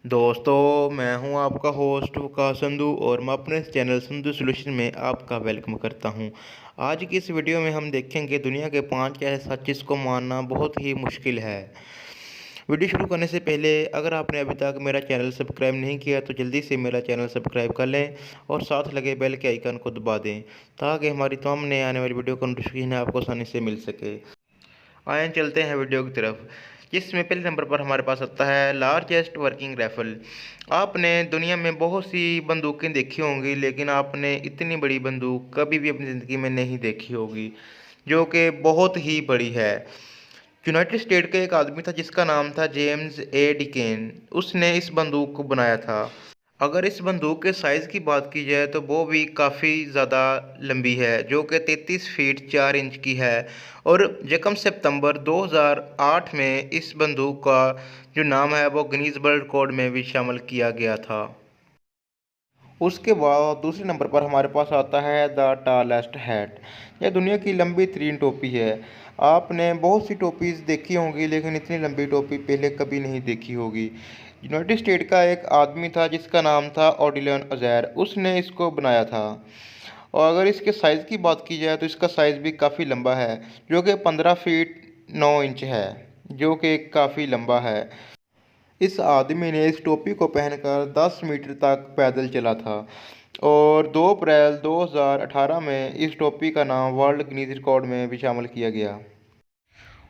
दोस्तों, मैं हूं आपका होस्ट वकास संधू और मैं अपने इस चैनल संधू सॉल्यूशन में आपका वेलकम करता हूं। आज की इस वीडियो में हम देखेंगे दुनिया के 5 ऐसे सच जिसको मानना बहुत ही मुश्किल है। वीडियो शुरू करने से पहले अगर आपने अभी तक मेरा चैनल सब्सक्राइब नहीं किया तो जल्दी से मेरा चैनल सब्सक्राइब कर लें और साथ लगे बेल के आइकन को दबा दें ताकि हमारी तमाम नए आने वाली वीडियो का नोटिफिकेशन आपको आसानी से मिल सके। आइए चलते हैं वीडियो की तरफ, जिसमें पहले नंबर पर हमारे पास आता है लार्जेस्ट वर्किंग राइफल। आपने दुनिया में बहुत सी बंदूकें देखी होंगी, लेकिन आपने इतनी बड़ी बंदूक कभी भी अपनी ज़िंदगी में नहीं देखी होगी, जो कि बहुत ही बड़ी है। यूनाइटेड स्टेट का एक आदमी था जिसका नाम था जेम्स ए डिकेन। उसने इस बंदूक को बनाया था। अगर इस बंदूक के साइज़ की बात की जाए तो वो भी काफ़ी ज़्यादा लंबी है, जो कि 33 फीट 4 इंच की है। और यकम सितंबर 2008 में इस बंदूक का जो नाम है वो गिनीज वर्ल्ड रिकॉर्ड में भी शामिल किया गया था। उसके बाद दूसरे नंबर पर हमारे पास आता है द टालेस्ट हैट। यह दुनिया की लंबी तरीन टोपी है। आपने बहुत सी टोपीज़ देखी होंगी, लेकिन इतनी लंबी टोपी पहले कभी नहीं देखी होगी। यूनाइटेड स्टेट का एक आदमी था जिसका नाम था ओडिलियन अजैर। उसने इसको बनाया था। और अगर इसके साइज़ की बात की जाए तो इसका साइज़ भी काफ़ी लंबा है, जो कि 15 फीट 9 इंच है, जो कि काफ़ी लंबा है। इस आदमी ने इस टोपी को पहनकर 10 मीटर तक पैदल चला था और 2 अप्रैल 2018 में इस टोपी का नाम वर्ल्ड गिनीज रिकॉर्ड में भी शामिल किया गया।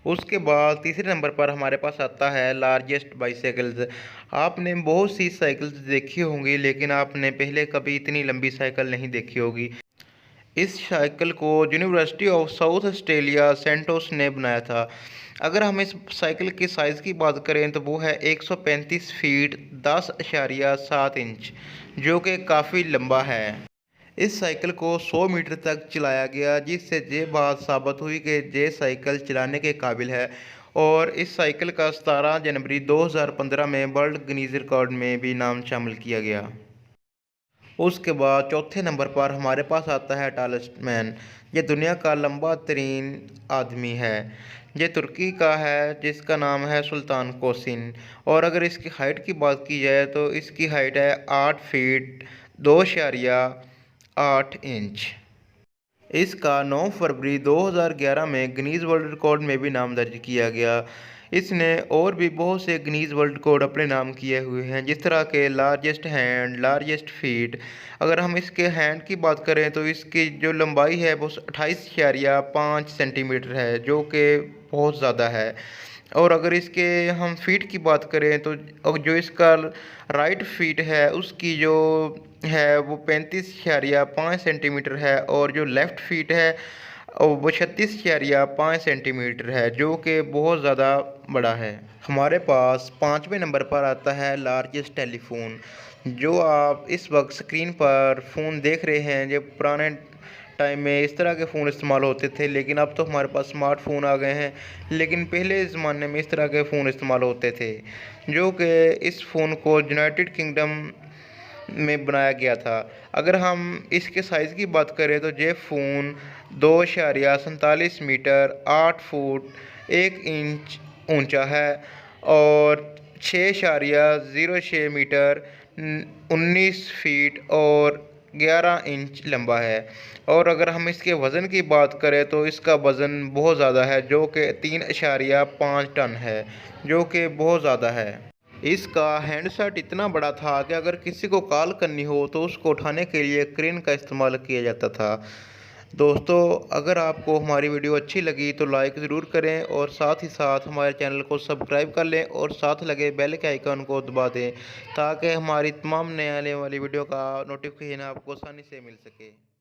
उसके बाद तीसरे नंबर पर हमारे पास आता है लार्जेस्ट बाईसाइकिल्स। आपने बहुत सी साइकिल्स देखी होंगी, लेकिन आपने पहले कभी इतनी लंबी साइकिल नहीं देखी होगी। इस साइकिल को University of South Australia Santos ने बनाया था। अगर हम इस साइकिल की साइज़ की बात करें तो वो है 135 फीट 10.7 इंच, जो कि काफ़ी लंबा है। इस साइकिल को 100 मीटर तक चलाया गया, जिससे ये बात साबित हुई कि ये साइकिल चलाने के काबिल है। और इस साइकिल का 17 जनवरी 2015 में वर्ल्ड गिनीज रिकॉर्ड में भी नाम शामिल किया गया। उसके बाद चौथे नंबर पर हमारे पास आता है टालेस्ट मैन। ये दुनिया का लंबा तरीन आदमी है। ये तुर्की का है जिसका नाम है सुल्तान कोसिन। और अगर इसकी हाइट की बात की जाए तो इसकी हाइट है 8 फीट 2.8 इंच। इसका 9 फरवरी 2011 में गिनीज वर्ल्ड रिकॉर्ड में भी नाम दर्ज किया गया। इसने और भी बहुत से गिनीज वर्ल्ड रिकॉर्ड अपने नाम किए हुए हैं, जिस तरह के लार्जेस्ट हैंड, लार्जेस्ट फीट। अगर हम इसके हैंड की बात करें तो इसकी जो लंबाई है वो 28.5 सेंटीमीटर है, जो कि बहुत ज़्यादा है। और अगर इसके हम फ़ीट की बात करें तो जो इसका राइट फ़ीट है उसकी जो है वो 35.5 सेंटीमीटर है, और जो लेफ़्ट फ़ीट है वो 36.5 सेंटीमीटर है, जो कि बहुत ज़्यादा बड़ा है। हमारे पास 5वें नंबर पर आता है लार्जेस्ट टेलीफोन। जो आप इस वक्त स्क्रीन पर फ़ोन देख रहे हैं, जो पुराने टाइम में इस तरह के फ़ोन इस्तेमाल होते थे, लेकिन अब तो हमारे पास स्मार्टफ़ोन आ गए हैं। लेकिन पहले ज़माने में इस तरह के फ़ोन इस्तेमाल होते थे, जो कि इस फ़ोन को यूनाइटेड किंगडम में बनाया गया था। अगर हम इसके साइज़ की बात करें तो ये फ़ोन 2.47 मीटर 8 फुट 1 इंच ऊंचा है और 6.06 मीटर 19 फीट और 11 इंच लंबा है। और अगर हम इसके वज़न की बात करें तो इसका वज़न बहुत ज़्यादा है, जो कि 3.5 टन है, जो कि बहुत ज़्यादा है। इसका हैंडसेट इतना बड़ा था कि अगर किसी को कॉल करनी हो तो उसको उठाने के लिए क्रेन का इस्तेमाल किया जाता था। दोस्तों, अगर आपको हमारी वीडियो अच्छी लगी तो लाइक ज़रूर करें और साथ ही साथ हमारे चैनल को सब्सक्राइब कर लें और साथ लगे बेल के आइकन को दबा दें ताकि हमारी तमाम नए आने वाली वीडियो का नोटिफिकेशन आपको आसानी से मिल सके।